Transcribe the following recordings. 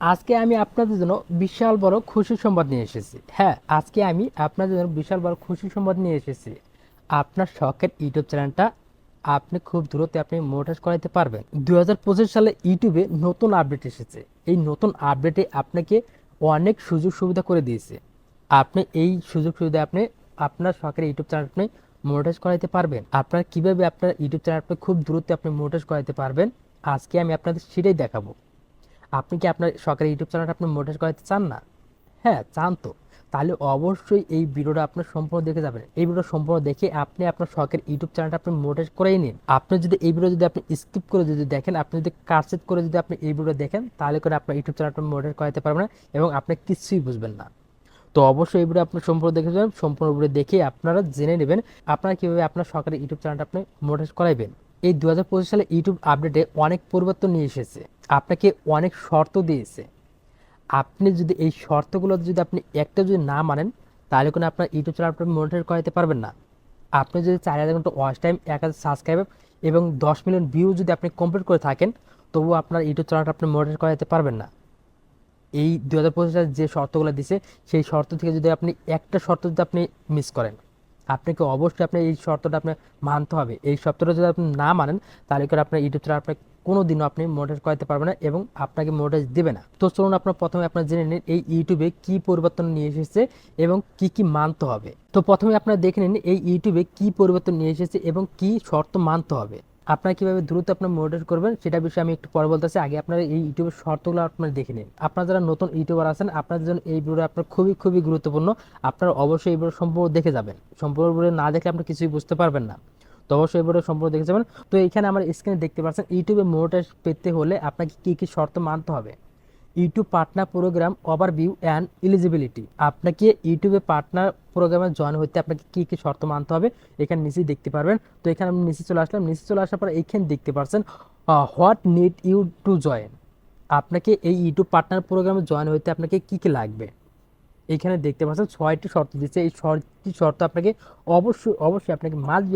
আজকে আমি আপনাদের জন্য বিশাল বড় খুশির সংবাদ নিয়ে এসেছি। হ্যাঁ, আজকে আমি আপনাদের জন্য বিশাল বড় খুশির সংবাদ নিয়ে এসেছি। আপনার শখের ইউটিউব চ্যানেলটা আপনি খুব দ্রুত আপনি মনিটাইজ করাতে পারবেন। 2025 সালে ইউটিউবে নতুন আপডেট এসেছে। এই নতুন আপডেটে আপনাকে অনেক সুযোগ সুবিধা করে দিয়েছে। আপনি এই সুযোগ সুবিধা আপনি আপনার শখের ইউটিউব চ্যানেল আপনি মনিটাইজ করাতে পারবেন। আপনার কিভাবে আপনার ইউটিউব চ্যানেল আপনি খুব দ্রুত আপনি মনিটাইজ করাতে পারবেন, আজকে আমি আপনাদের সেটাই দেখাবো। আপনি কি আপনার সরকারি ইউটিউব চ্যানেলটা আপনি মনিটাইজ করাতে চান না? হ্যাঁ, চান তো। তাহলে অবশ্যই এই ভিডিওটা আপনার সম্পূর্ণ দেখে যাবেন। এই ভিডিও সম্পূর্ণ দেখে আপনি আপনার শখের ইউটিউব চ্যানেলটা আপনি মনিটাইজ করেই নিন। আপনি যদি এই ভিডিও যদি আপনি স্কিপ করে যদি দেখেন, আপনি যদি কাটছেদ করে যদি আপনি এই ভিডিও দেখেন, তাহলে করে আপনার ইউটিউব চ্যানেলটা মনিটাইজ করাতে পারবেন না এবং আপনি কিছুই বুঝবেন না। তো অবশ্যই এই ভিডিও আপনি সম্পূর্ণ দেখে যাবেন। সম্পূর্ণ ভিডিও দেখে আপনারা জেনে নেবেন আপনারা কিভাবে আপনার সরকারি ইউটিউব চ্যানেলটা আপনি মনিটাইজ করাইবেন। এই 2025 সালে ইউটিউব আপডেটে অনেক পরিবর্তন নিয়ে এসেছে। আপনাকে অনেক শর্ত দিয়েছে। আপনি যদি এই শর্তগুলো যদি আপনি একটা যদি না মানেন, তাহলে কোনো আপনার ইউটিউব চ্যানেল আপনি মনিটর করাতে পারবেন না। আপনি যদি 4000 ঘন্টা ওয়াচ টাইম, 1000 সাবস্ক্রাইব এবং 10 মিলিয়ন ভিউ যদি আপনি কমপ্লিট করে থাকেন, তবুও আপনার ইউটিউব চ্যানেলটা আপনি মনিটর করাতে পারবেন না। এই 2025 সালে যে শর্তগুলো দিছে, সেই শর্ত থেকে যদি আপনি একটা শর্ত যদি আপনি মিস করেন, আপনাকে অবশ্যই আপনি এই শর্তটা আপনি মানতে হবে। এই শর্তটা যদি আপনি না মানেন, তাহলে করে আপনার ইউটিউব চ্যানেল আপনি কোনো দিনও আপনি মনিটাইজ করাতে পারবেন না এবং আপনাকে মনিটাইজ দেবে না। তো চলুন আপনার প্রথমে আপনার জেনে নিন এই ইউটিউবে কি পরিবর্তন নিয়ে এসেছে এবং কি কি মানতে হবে। তো প্রথমে আপনারা দেখে নিন এই ইউটিউবে কি পরিবর্তন নিয়ে এসেছে এবং কি শর্ত মানতে হবে। আপনারা কিভাবে দ্রুত আপনার মনিটর করবেন সেটা বিষয়ে আমি একটু পরে বলতেছি। আগে আপনারা এই ইউটিউবের শর্তগুলো আপনারা দেখে নিন। আপনারা যারা নতুন ইউটিউবার আছেন, আপনাদের জন্য এই ভিডিও আপনার খুবই খুবই গুরুত্বপূর্ণ। আপনারা অবশ্যই এই ভিডিও সম্পূর্ণ দেখে যাবেন। সম্পূর্ণ ভিডিও না দেখলে আপনি কিছুই বুঝতে পারবেন না। তো অবশ্যই এই ভিডিও সম্পূর্ণ দেখে যাবেন। তো এখানে আমার স্ক্রিনে দেখতে পাচ্ছেন ইউটিউবে মনিটর পেতে হলে আপনাকে কি কি শর্ত মানতে হবে। YouTube partner program overview and eligibility. আপনাকে ইউটিউবে পার্টনার প্রোগ্রামে জয়েন হতে আপনাকে কি কি শর্ত মানতে হবে এখানে নিচেই দেখতে পারবেন। তো এখানে আমি নিচে চলে আসলাম। নিচে চলে আসার পর এইখানে দেখতে পাচ্ছেন what need you to join. আপনাকে এই ইউটিউব পার্টনার প্রোগ্রামে জয়েন হতে আপনাকে কি কি লাগবে এইখানে দেখতে পাচ্ছেন 6টি শর্ত দিচ্ছে। এই 6টি শর্ত আপনাকে অবশ্যই অবশ্যই আপনাকে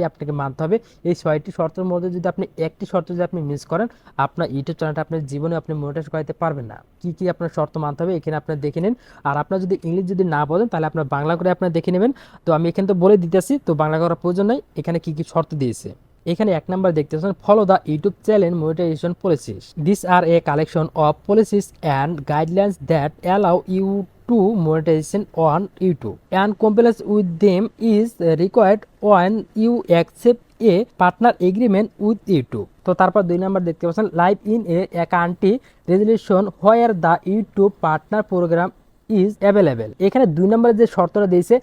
আপনাকে মানতে হবে। এই 6টি শর্তের মধ্যে যদি আপনি একটি শর্ত যদি আপনি মিস করেন, আপনার ইউটিউব চ্যানেলটা আপনার জীবনে আপনি মনিটাইজ করাতে পারবেন না। কি কি আপনার শর্ত মানতে হবে এখানে আপনার দেখে নিন। আর আপনার যদি ইংলিশ যদি না বলেন, তাহলে আপনার বাংলা করে আপনার দেখে নেবেন। তো আমি এখানে তো বলে দিতেছি, তো বাংলা করার প্রয়োজন নাই। এখানে কি কি শর্ত দিয়েছে এখানে এক নাম্বার দেখতে পাচ্ছেন, follow the YouTube channel monetisation policies. This are a collection of policies and guidelines that allow you to monetization on YouTube, and compliance with them is required when you accept a partner agreement with YouTube. তো তারপর 2 number দেখতে পাচ্ছেন, live in a country resolution where the YouTube partner programme is available. এখানে 2 নম্বরের যে শর্তটা দিয়েছে,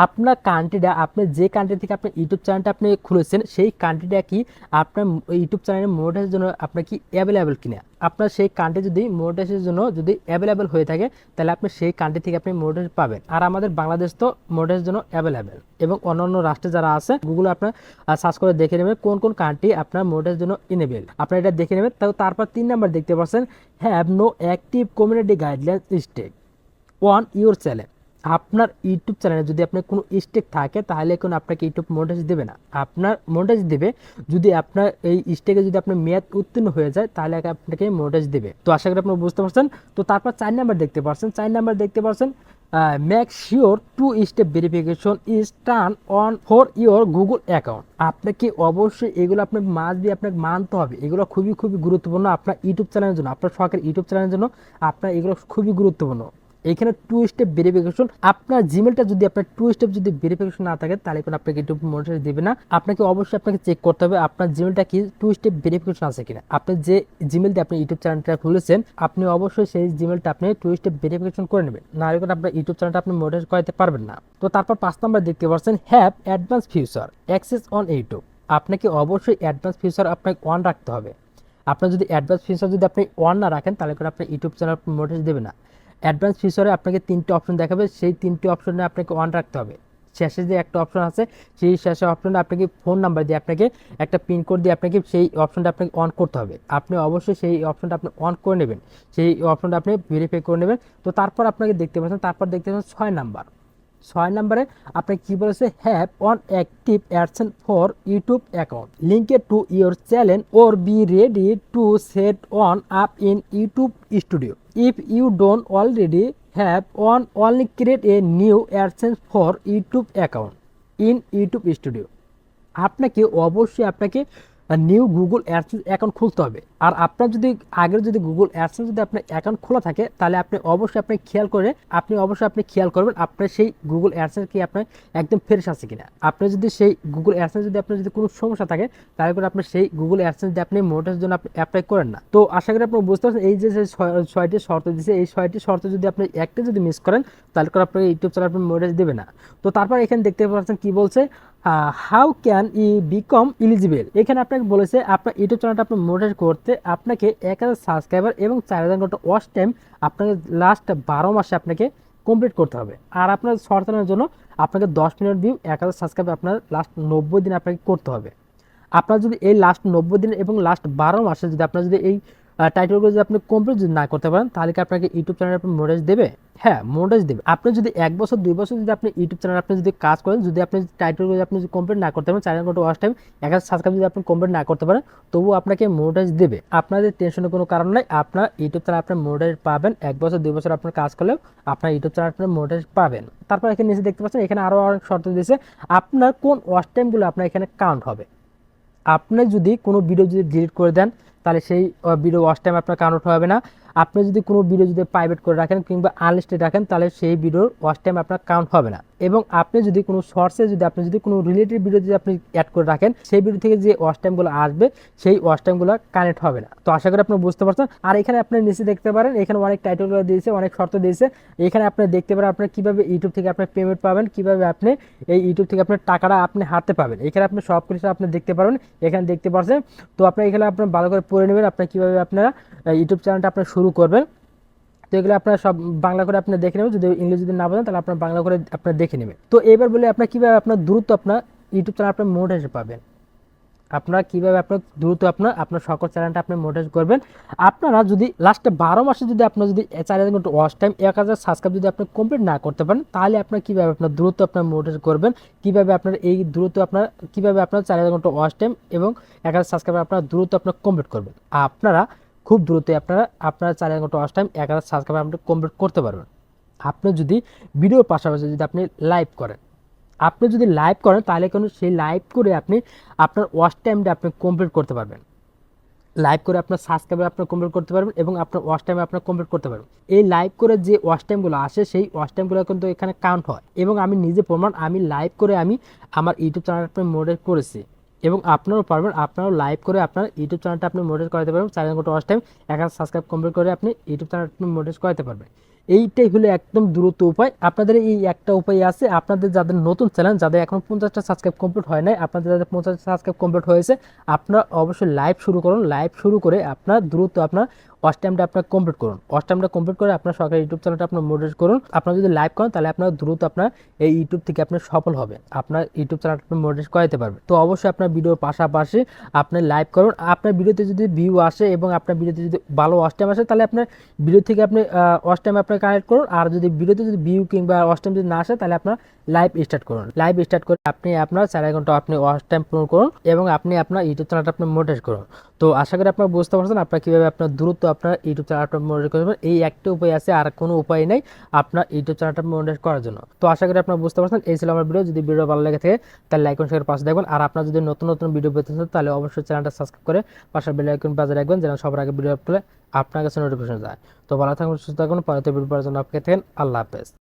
আপনার কান্ট্রিটা, আপনি যে কান্ট্রি থেকে আপনি ইউটিউব চ্যানেলটা আপনি খুলেছেন, সেই কান্ট্রিটা কি আপনার ইউটিউব চ্যানেলের মনিটাইজের জন্য আপনার কি অ্যাভেলেবেল কিনা। আপনার সেই কান্ট্রি যদি মনিটাইজের জন্য যদি অ্যাভেলেবেল হয়ে থাকে, তাহলে আপনি সেই কান্ট্রি থেকে আপনি মনিটাইজ পাবেন। আর আমাদের বাংলাদেশ তো মনিটাইজের জন্য অ্যাভেলেবেল, এবং অন্যান্য রাষ্ট্রে যারা আছে গুগল আপনার সার্চ করে দেখে নেবেন কোন কোন কান্ট্রি আপনার মনিটাইজের জন্য ইনেবল, আপনারা এটা দেখে নেবেন। তারপর 3 নাম্বার দেখতে পাচ্ছেন, have no active community guideline strike on your channel. আপনার ইউটিউব চ্যানেলে যদি আপনার কোনো স্টেক থাকে, তাহলে কোনো আপনাকে ইউটিউব মনিটাইজ দেবে না। আপনার মনিটাইজ দেবে যদি আপনার এই স্টেকে যদি আপনার মেয়াদ উত্তীর্ণ হয়ে যায়, তাহলে আপনাকে মনিটাইজ দেবে। তো আশা করি আপনারা বুঝতে পারছেন। তো তারপর 4 নাম্বার দেখতে পাচ্ছেন। 4 নাম্বার দেখতে পাচ্ছেন, make sure to step verification is turn on for your Google account. আপনাকে অবশ্যই এগুলো আপনার মাস্ট বি আপনাকে মানতে হবে। এগুলো খুবই খুবই গুরুত্বপূর্ণ আপনার ইউটিউব চ্যানেলের জন্য, আপনার শখের ইউটিউব চ্যানেলের জন্য আপনার এগুলো খুবই গুরুত্বপূর্ণ। এখানে 2 স্টেপ ভেরিফিকেশন, আপনার জিমেলটা যদি আপনার 2 স্টেপ যদি ভেরিফিকেশন না থাকে, তাহলে কোনো আপনাকে ইউটিউব মনিটাইজ দিবে না। আপনাকে অবশ্যই আপনাকে চেক করতে হবে আপনার জিমেলটা কি 2 স্টেপ ভেরিফিকেশন আছে কিনা। আপনি যে জিমেল দিয়ে আপনি ইউটিউব চ্যানেলটা খুলেছেন, আপনি অবশ্যই সেই জিমেলটা আপনি 2 স্টেপ ভেরিফিকেশন করে নেবেন, না হলে কোনো আপনার ইউটিউব চ্যানেলটা আপনি মনিটাইজ করাতে পারবেন না। তো তারপর 5 নাম্বার দেখতে পাচ্ছেন, have advance feature access on YouTube. আপনাকে অবশ্যই অ্যাডভান্স ফিচার আপনাকে অন রাখতে হবে। আপনার যদি অ্যাডভান্স ফিচার যদি আপনি অন না রাখেন, তাহলে করে আপনার ইউটিউব চ্যানেল মনিটাইজ দেবে না। অ্যাডভান্স ফিচারে আপনাকে 3টে অপশন দেখাবে, সেই 3টে অপশনে আপনাকে অন রাখতে হবে। শেষে যে একটা অপশন আছে, সেই শেষে অপশনটা আপনাকে ফোন নাম্বার দিয়ে আপনাকে একটা পিন কোড দিয়ে আপনাকে সেই অপশনটা আপনাকে অন করতে হবে। আপনি অবশ্যই সেই অপশনটা আপনি অন করে নেবেন, সেই অপশনটা আপনি ভেরিফাই করে নেবেন। তো তারপর আপনাকে দেখতে পাচ্ছেন, তারপর দেখতে পাচ্ছেন 6 নাম্বার, 6 নম্বরে আপনি কি বলেছে, have on active AdSense for YouTube account linked to your channel or be ready to set one up in YouTube Studio. If you don't already have one, only create a new AdSense for YouTube account in YouTube Studio. আপনাকে অবশ্যই আপনাকে new Google AdSense account খুলতে হবে। আর আপনার যদি আগের যদি Google AdSense যদি আপনার অ্যাকাউন্ট খোলা থাকে, তাহলে আপনি অবশ্যই আপনি খেয়াল করবেন আপনার সেই গুগল অ্যাডসেন্স কি আপনার একদম ফ্রেশ আছে কিনা। আপনি যদি সেই গুগল অ্যাডসেন্স যদি আপনার যদি কোনো সমস্যা থাকে, তাহলে করে আপনি সেই গুগল অ্যাডসেন্স দিয়ে আপনি মোনেটাইজের জন্য আপনি অ্যাপ্লাই করেন না। তো আশা করি আপনি বুঝতে পারছেন, এই যে 6টি শর্ত দিয়েছে, এই 6টি শর্ত যদি আপনি একটা যদি মিস করেন, তাহলে করে আপনার ইউটিউব চ্যানেল আপনি মোনেটাইজ দেবে না। তো তারপর এখানে দেখতে পাচ্ছেন কি বলছে, how can I become eligible. এখানে আপনাকে বলেছে আপনার ইউটিউব চ্যানেলটা আপনি মোনেটাইজ করতে আপনাকে 1000 সাবস্ক্রাইবার এবং 4000 ঘন্টা ওয়াচ টাইম আপনাকে লাস্ট 12 মাসে আপনাকে কমপ্লিট করতে হবে। আর আপনার শর্ট চ্যানেলের জন্য আপনাকে 10 মিলিয়ন ভিউ 1000 সাবস্ক্রাইবার আপনার লাস্ট 90 দিন আপনাকে করতে হবে। আপনার যদি এই লাস্ট 90 দিন এবং লাস্ট 12 মাসে যদি আপনার যদি এই টাইটেলগুলো যদি আপনি কমপ্লিট যদি না করতে পারেন, তাহলে কি আপনাকে ইউটিউব চ্যানেল আপনি মোনেটাইজ দেবে? হ্যাঁ, মোনেটাইজ দেবে। আপনি যদি 1 বছর 2 বছর যদি আপনি ইউটিউব চ্যানেল আপনি যদি কাজ করেন, যদি আপনি টাইটেলগুলো আপনি যদি কমপ্লিট না করতে পারেন, 4000 ঘন্টা ওয়াচ টাইম 1000 সাবস্ক্রাইব যদি আপনি কমপ্লিট না করতে পারেন, তবুও আপনাকে মোনেটাইজ দেবে। আপনাদের টেনশনের কোনো কারণ নাই, আপনার ইউটিউব চ্যানেল আপনি মোনেটাইজ পাবেন। 1 বছর 2 বছর আপনার কাজ করলেও আপনার ইউটিউব চ্যানেল আপনি মোনেটাইজ পাবেন। তারপর এখানে নিচে দেখতে পাচ্ছেন, এখানে আরও অনেক শর্ত দিয়েছে, আপনার কোন ওয়াচ টাইমগুলো আপনার এখানে কাউন্ট হবে। আপনি যদি কোনো ভিডিও যদি ডিলিট করে দেন, তাহলে সেই ভিডিও ওয়াচ টাইম আপনার কাউন্ট হবে না। আপনি যদি কোনো ভিডিও যদি প্রাইভেট করে রাখেন কিংবা আনলিস্টেড রাখেন, তাহলে সেই ভিডিওর ওয়াচ টাইম আপনার কাউন্ট হবে না। এবং আপনি যদি কোনো শর্টসে যদি আপনি যদি কোনো রিলেটেড ভিডিও যদি আপনি অ্যাড করে রাখেন, সেই ভিডিও থেকে যে ওয়াচ টাইমগুলো আসবে, সেই ওয়াচ টাইমগুলো কানেক্ট হবে না। তো আশা করি আপনি বুঝতে পারছেন। আর এখানে আপনি নিচে দেখতে পারেন, এখানে অনেক টাইটেলগুলো দিয়েছে, অনেক শর্ত দিয়েছে। এখানে আপনি দেখতে পারেন আপনি কীভাবে ইউটিউব থেকে আপনি পেমেন্ট পাবেন, কীভাবে আপনি এই ইউটিউব থেকে আপনার টাকাটা আপনি হাতে পাবেন। এখানে আপনি সব কিছু আপনি দেখতে পারবেন, এখানে দেখতে পাচ্ছেন। তো আপনি এখানে আপনার ভালো করে পড়ে নেবেন আপনার কীভাবে আপনারা ইউটিউব চ্যানেলটা আপনার শুরু করবেন। তো এগুলো আপনারা সব বাংলা করে আপনি দেখে নেবেন, যদি ইংলিশ যদি না বোঝেন তাহলে আপনার বাংলা করে আপনার দেখে নেবেন। তো এবার বলে আপনার কীভাবে আপনার দ্রুত আপনার ইউটিউব চ্যানেল আপনার মোনেটাইজ পাবেন। আপনারা কীভাবে আপনার দ্রুত আপনার সকল চ্যানেলটা আপনি মোনেটাইজ করবেন। আপনারা যদি লাস্টে 12 মাসে যদি আপনার যদি 4000 ঘন্টা ওয়াচ টাইম 1000 সাবস্ক্রাইব যদি আপনি কমপ্লিট না করতে পারেন, তাহলে আপনার কীভাবে আপনার দ্রুত আপনার মোনেটাইজ করবেন, কীভাবে আপনার এই দ্রুত আপনার কীভাবে আপনার 4000 ঘন্টা ওয়াচ টাইম এবং 1000 সাবস্ক্রাইবার আপনার দ্রুত আপনার কমপ্লিট করবেন। আপনারা খুব দ্রুতই আপনার 4000 ঘন্টা ওয়াচ টাইম 1000 সাবস্ক্রাইবার আপনি কমপ্লিট করতে পারবেন। আপনি যদি ভিডিওর পাশাপাশি যদি আপনি লাইভ করেন, তাহলে কিন্তু সেই লাইভ করে আপনি আপনার ওয়াচ টাইমটা আপনি কমপ্লিট করতে পারবেন। লাইভ করে আপনার সাবস্ক্রাইবার আপনার কমপ্লিট করতে পারবেন এবং আপনার ওয়াচ টাইম আপনার কমপ্লিট করতে পারবেন। এই লাইভ করে যে ওয়াচ টাইমগুলো আসে, সেই ওয়াচ টাইমগুলো কিন্তু এখানে কাউন্ট হয়। এবং আমি নিজে প্রমাণ, আমি লাইভ করে আমি আমার ইউটিউব চ্যানেলটা মোনেটাইজ করেছি এবং আপনারাও পারবেন। আপনারাও লাইভ করে আপনার ইউটিউব চ্যানেলটা আপনি মোনেটাইজ করাতে পারবেন। 4000 ঘন্টা ওয়াচ টাইম 1000 সাবস্ক্রাইব কমপ্লিট করে আপনি ইউটিউব চ্যানেলটা আপনি মোনেটাইজ করাতে পারবেন। এইটাই হলো একদম দ্রুত উপায়। আপনাদের এই একটা উপায় আছে, আপনাদের যাদের নতুন চ্যানেল, যাদের এখন 50টা সাবস্ক্রাইব কমপ্লিট হয় নাই, আপনাদের যাদের 50টা সাবস্ক্রাইব কমপ্লিট হয়েছে, আপনারা অবশ্যই লাইভ শুরু করুন। লাইভ শুরু করে আপনার দ্রুত আপনার ওয়াচ টাইমটা আপনার কমপ্লিট করুন। ওয়াচ টাইমটা কমপ্লিট করে আপনার সরকারি ইউটিউব চ্যানেলটা আপনার মোনেটাইজ করুন। আপনারা যদি লাইভ করেন, তাহলে আপনার দ্রুত আপনার এই ইউটিউব থেকে আপনি সফল হবেন, আপনার ইউটিউব চ্যানেলটা আপনি মোনেটাইজ করাতে পারবেন। তো অবশ্যই আপনার ভিডিওর পাশাপাশি আপনি লাইভ করুন। আপনার ভিডিওতে যদি ভিউ আসে এবং আপনার ভিডিওতে যদি ভালো ওয়াচ টাইম আসে, তাহলে আপনার ভিডিও থেকে আপনি ওয়াচ টাইম আপনি কানেক্ট করুন। আর যদি ভিডিওতে যদি ভিউ কিংবা ওয়াচ টাইম যদি না আসে, তাহলে আপনার লাইভ স্টার্ট করুন। লাইভ স্টার্ট করে আপনি আপনার 4000 ঘন্টা আপনি ওয়াচ টাইম পূরণ করুন এবং আপনি আপনার ইউটিউব চ্যানেলটা আপনি মোনেটাইজ করুন। তো আশা করি আপনারা বুঝতে পারছেন আপনার কীভাবে আপনার দ্রুত আপনার ইউটিউব চ্যানেলটা মোনেটাইজ করবেন। এই একটা উপায় আছে, আর কোনো উপায় নেই আপনার ইউটিউব চ্যানেলটা মোনেটাইজ করার জন্য। তো আশা করি আপনারা বুঝতে পারছেন। এই ছিল আমার ভিডিও। যদি ভিডিও ভালো লেগে থাকে, তাহলে লাইক এবং শেয়ার পাশে দেখবেন। আর আপনার যদি নতুন নতুন ভিডিও পেতে চান, তাহলে অবশ্যই চ্যানেলটা সাবস্ক্রাইব করে পাশের বেল আইকন বাজিয়ে রাখবেন, যেন সবার আগে ভিডিও আপলোড আপনার কাছে নোটিফিকেশন যায়। তো ভালো থাকুন, সুস্থ থাকুন, পরবর্তী ভিডিও পাওয়ার জন্য অপেক্ষা থাকেন। আল্লাহ হাফেজ।